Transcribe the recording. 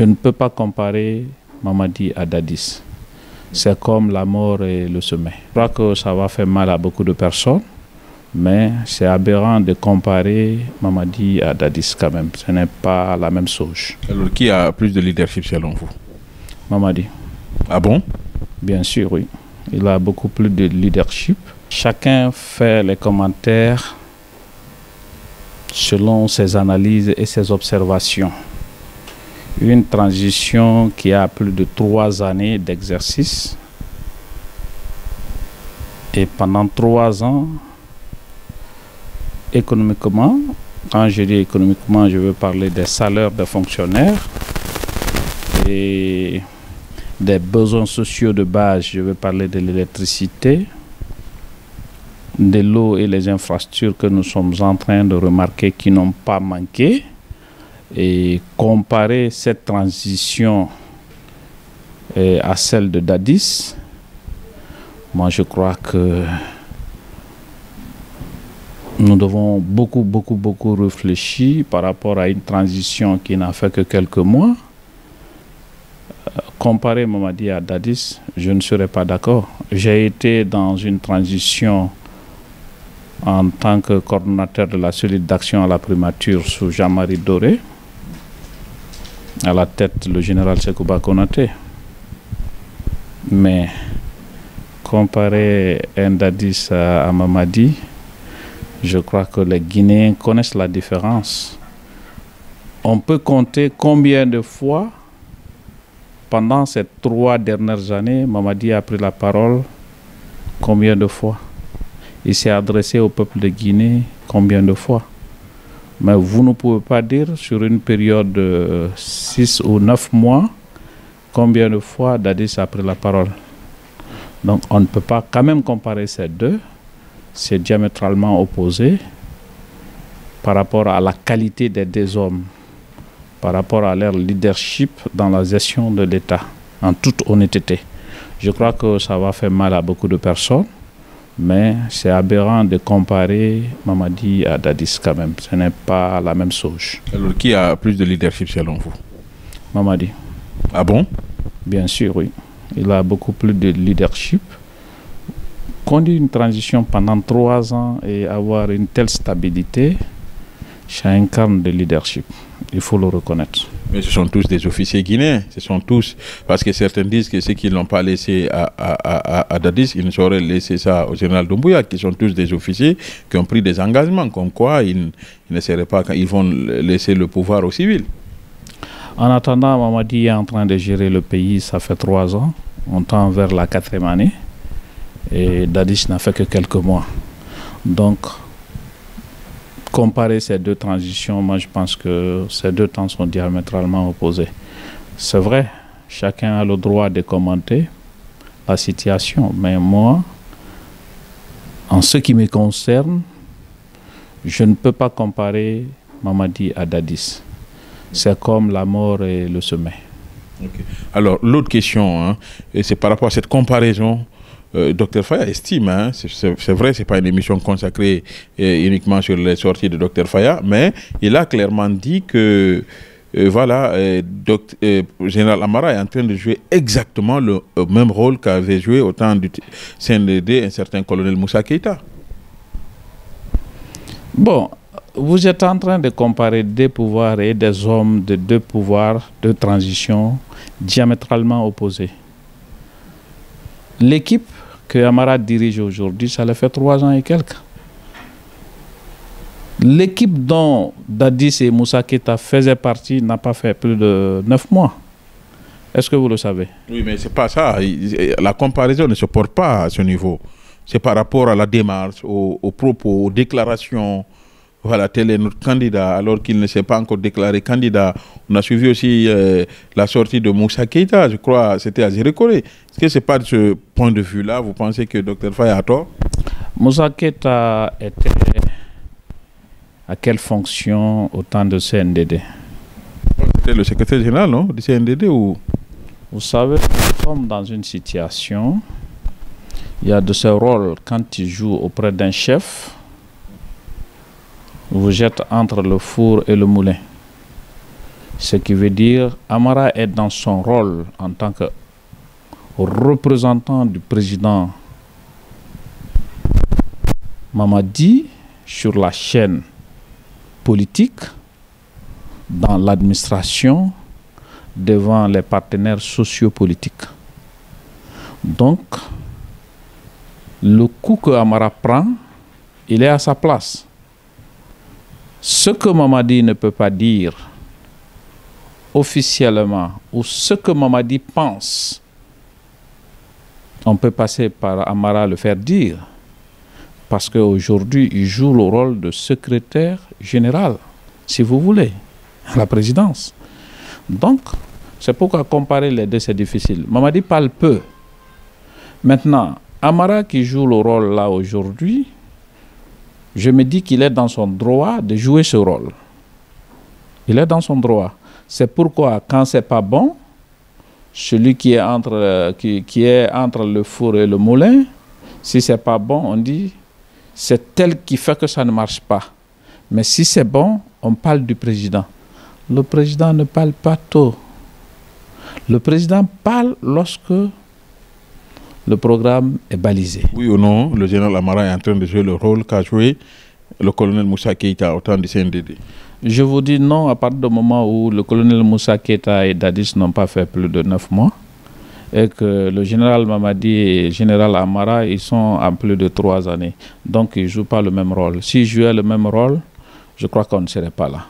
Je ne peux pas comparer Mamadi à Dadis. C'est comme la mort et le sommeil. Je crois que ça va faire mal à beaucoup de personnes, mais c'est aberrant de comparer Mamadi à Dadis quand même. Ce n'est pas la même chose. Alors, qui a plus de leadership selon vous? Mamadi. Ah bon? Bien sûr, oui. Il a beaucoup plus de leadership. Chacun fait les commentaires selon ses analyses et ses observations. Une transition qui a plus de 3 années d'exercice. Et pendant 3 ans, économiquement, quand je dis économiquement, je veux parler des salaires des fonctionnaires et des besoins sociaux de base, je veux parler de l'électricité, de l'eau et les infrastructures que nous sommes en train de remarquer qui n'ont pas manqué. Et comparer cette transition à celle de Dadis, moi je crois que nous devons beaucoup réfléchir par rapport à une transition qui n'a fait que quelques mois. Comparer Mamadi à Dadis, je ne serais pas d'accord. J'ai été dans une transition en tant que coordonnateur de la cellule d'action à la primature sous Jean-Marie Doré. À la tête, le général Sekouba Konaté. Mais comparer un Dadis à Mamadi, je crois que les Guinéens connaissent la différence. On peut compter combien de fois, pendant ces 3 dernières années, Mamadi a pris la parole, combien de fois. Il s'est adressé au peuple de Guinée, combien de fois. Mais vous ne pouvez pas dire sur une période de 6 ou 9 mois combien de fois Dadis a pris la parole. Donc on ne peut pas quand même comparer ces deux. C'est diamétralement opposé par rapport à la qualité des 2 hommes, par rapport à leur leadership dans la gestion de l'État, en toute honnêteté. Je crois que ça va faire mal à beaucoup de personnes. Mais c'est aberrant de comparer Mamadi à Dadis quand même. Ce n'est pas la même chose. Alors, qui a plus de leadership selon vous? Mamadi. Ah bon? Bien sûr, oui. Il a beaucoup plus de leadership. Conduire une transition pendant 3 ans et avoir une telle stabilité, ça incarne de leadership. Il faut le reconnaître. Mais ce sont tous des officiers guinéens. Ce sont tous, parce que certains disent que ceux qui ne l'ont pas laissé à Dadis, ils ne sauraient laisser ça au général Doumbouya, qui sont tous des officiers qui ont pris des engagements, comme quoi ils ne seraient pas, ils vont laisser le pouvoir aux civils. En attendant, Mamadi est en train de gérer le pays, ça fait 3 ans. On tend vers la 4e année. Et Dadis n'a fait que quelques mois. Donc, comparer ces 2 transitions, moi je pense que ces 2 temps sont diamétralement opposés. C'est vrai, chacun a le droit de commenter la situation, mais moi, en ce qui me concerne, je ne peux pas comparer Mamadi à Dadis. C'est comme la mort et le sommeil. Okay. Alors, l'autre question, hein, c'est par rapport à cette comparaison. Dr Faya estime, hein, c'est vrai, c'est pas une émission consacrée uniquement sur les sorties de Dr Faya, mais il a clairement dit que voilà, Général Amara est en train de jouer exactement le même rôle qu'avait joué au temps du CNDD un certain colonel Moussa Keïta. Bon, vous êtes en train de comparer 2 pouvoirs et des hommes de 2 pouvoirs de transition diamétralement opposés. L'équipe que Amara dirige aujourd'hui, ça le fait 3 ans et quelques. L'équipe dont Dadis et Moussa Keïta faisaient partie n'a pas fait plus de 9 mois. Est-ce que vous le savez? Oui, mais c'est pas ça. La comparaison ne se porte pas à ce niveau. C'est par rapport à la démarche, aux propos, aux déclarations. Voilà, tel est notre candidat, alors qu'il ne s'est pas encore déclaré candidat. On a suivi aussi la sortie de Moussa Keïta, je crois, c'était à Zérékoré. Est-ce que ce n'est pas de ce point de vue-là, vous pensez que Dr Faye a tort? Moussa Keïta était à quelle fonction au temps de CNDD? C'était le secrétaire général, non, du CNDD ou... Vous savez, nous sommes dans une situation, il y a de ce rôle quand tu joues auprès d'un chef, vous êtes entre le four et le moulin. Ce qui veut dire Amara est dans son rôle en tant que représentant du président Mamadi sur la chaîne politique, dans l'administration, devant les partenaires sociopolitiques. Donc, le coup que Amara prend, il est à sa place. Ce que Mamadi ne peut pas dire officiellement, ou ce que Mamadi pense, on peut passer par Amara le faire dire. Parce qu'aujourd'hui, il joue le rôle de secrétaire général, si vous voulez, à la présidence. Donc, c'est pourquoi comparer les deux, c'est difficile. Mamadi parle peu. Maintenant, Amara qui joue le rôle là aujourd'hui, je me dis qu'il est dans son droit de jouer ce rôle. Il est dans son droit. C'est pourquoi, quand c'est pas bon, celui qui est entre le four et le moulin, si c'est pas bon, on dit c'est tel qui fait que ça ne marche pas. Mais si c'est bon, on parle du président. Le président ne parle pas tôt. Le président parle lorsque le programme est balisé. Oui ou non, le général Amara est en train de jouer le rôle qu'a joué le colonel Moussa Keïta au temps du CNDD? Je vous dis non à partir du moment où le colonel Moussa Keïta et Dadis n'ont pas fait plus de 9 mois et que le général Mamadi et le général Amara, ils sont en plus de 3 années. Donc, ils ne jouent pas le même rôle. S'ils jouaient le même rôle, je crois qu'on ne serait pas là.